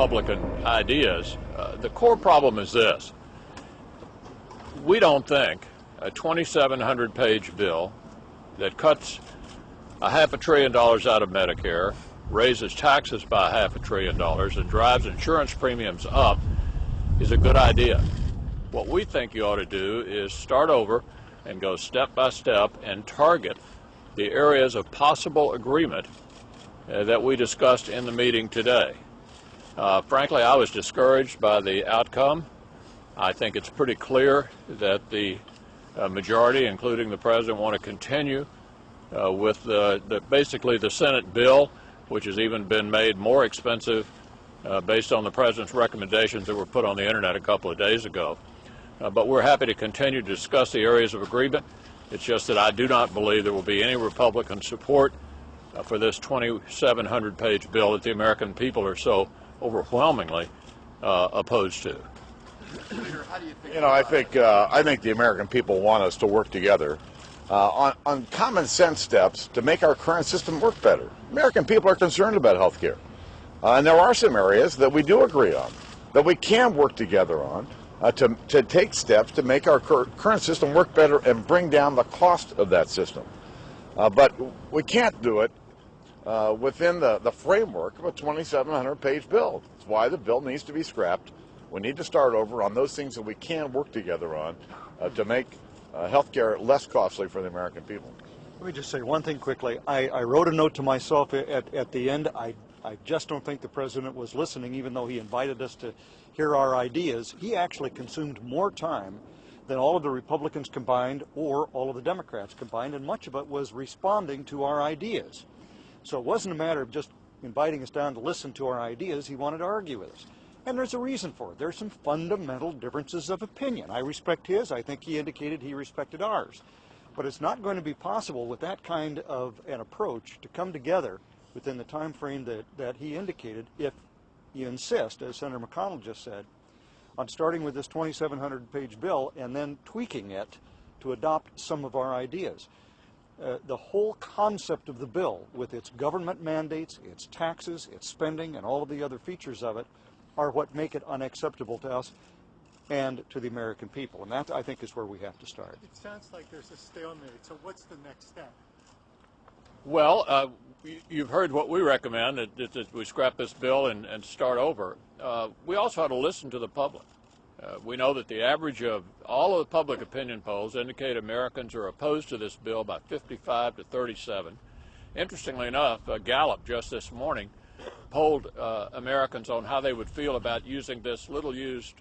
Republican ideas. The core problem is this. We don't think a 2,700-page bill that cuts $500 billion out of Medicare, raises taxes by $500 billion, and drives insurance premiums up is a good idea. What we think you ought to do is start over and go step by step and target the areas of possible agreement that we discussed in the meeting today. Frankly, I was discouraged by the outcome. I think it's pretty clear that the majority, including the President, want to continue with basically the Senate bill, which has even been made more expensive based on the President's recommendations that were put on the Internet a couple of days ago. But we're happy to continue to discuss the areas of agreement. It's just that I do not believe there will be any Republican support for this 2,700-page bill that the American people are so overwhelmingly opposed to. I think the American people want us to work together on common sense steps to make our current system work better. American people are concerned about health care. And there are some areas that we do agree on, that we can work together on to take steps to make our current system work better and bring down the cost of that system. But we can't do it within the framework of a 2,700-page bill. That's why the bill needs to be scrapped. We need to start over on those things that we can work together on to make health care less costly for the American people. Let me just say one thing quickly. I wrote a note to myself at the end. I just don't think the President was listening, even though he invited us to hear our ideas. He actually consumed more time than all of the Republicans combined or all of the Democrats combined, and much of it was responding to our ideas. So it wasn't a matter of just inviting us down to listen to our ideas. He wanted to argue with us. And there's a reason for it. There's some fundamental differences of opinion. I respect his. I think he indicated he respected ours. But it's not going to be possible with that kind of an approach to come together within the time frame that he indicated if you insist, as Senator McConnell just said, on starting with this 2,700-page bill and then tweaking it to adopt some of our ideas. The whole concept of the bill, with its government mandates, its taxes, its spending, and all of the other features of it, are what make it unacceptable to us and to the American people. And that, I think, is where we have to start. It sounds like there's a stalemate. So what's the next step? Well, you've heard what we recommend, that we scrap this bill and start over. We also ought to listen to the public. We know that the average of all of the public opinion polls indicate Americans are opposed to this bill by 55 to 37. Interestingly enough, Gallup just this morning polled Americans on how they would feel about using this little-used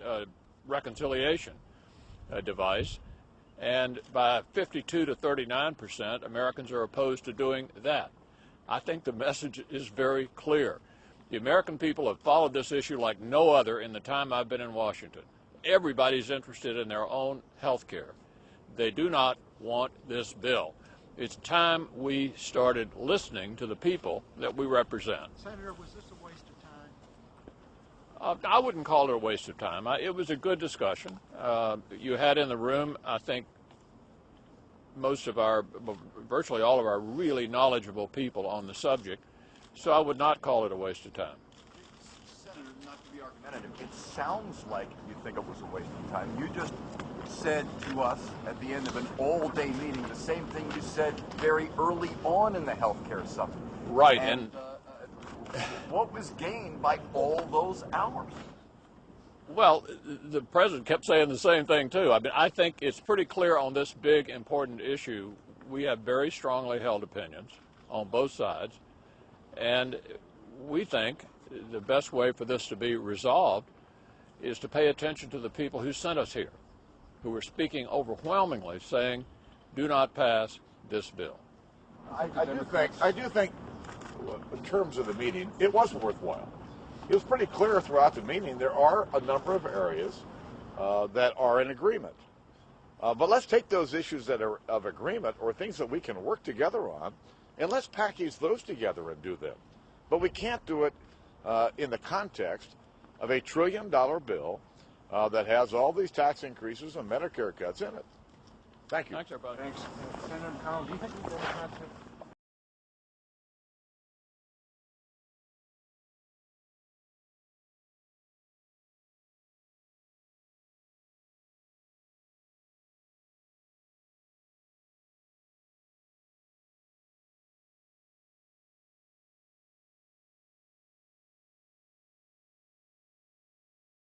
reconciliation device, and by 52 to 39%, Americans are opposed to doing that. I think the message is very clear. The American people have followed this issue like no other in the time I've been in Washington. Everybody's interested in their own health care. They do not want this bill. It's time we started listening to the people that we represent. Senator, was this a waste of time? I wouldn't call it a waste of time. It was a good discussion. You had in the room, I think, virtually all of our really knowledgeable people on the subject, so I would not call it a waste of time. Senator, not to be argumentative, it sounds like you think it was a waste of time. You just said to us at the end of an all-day meeting the same thing you said very early on in the health care summit. Right. And what was gained by all those hours? Well, the President kept saying the same thing, too. I mean, I think it's pretty clear on this big, important issue. We have very strongly held opinions on both sides, and we think the best way for this to be resolved is to pay attention to the people who sent us here, who were speaking overwhelmingly, saying, do not pass this bill. I do think, in terms of the meeting, it was worthwhile. It was pretty clear throughout the meeting there are a number of areas that are in agreement. But let's take those issues that are of agreement or things that we can work together on, and let's package those together and do them. But we can't do it in the context of a $1 trillion bill that has all these tax increases and Medicare cuts in it. Thank you. Thanks, everybody. Thanks. Senator McConnell, do you think the Democrats have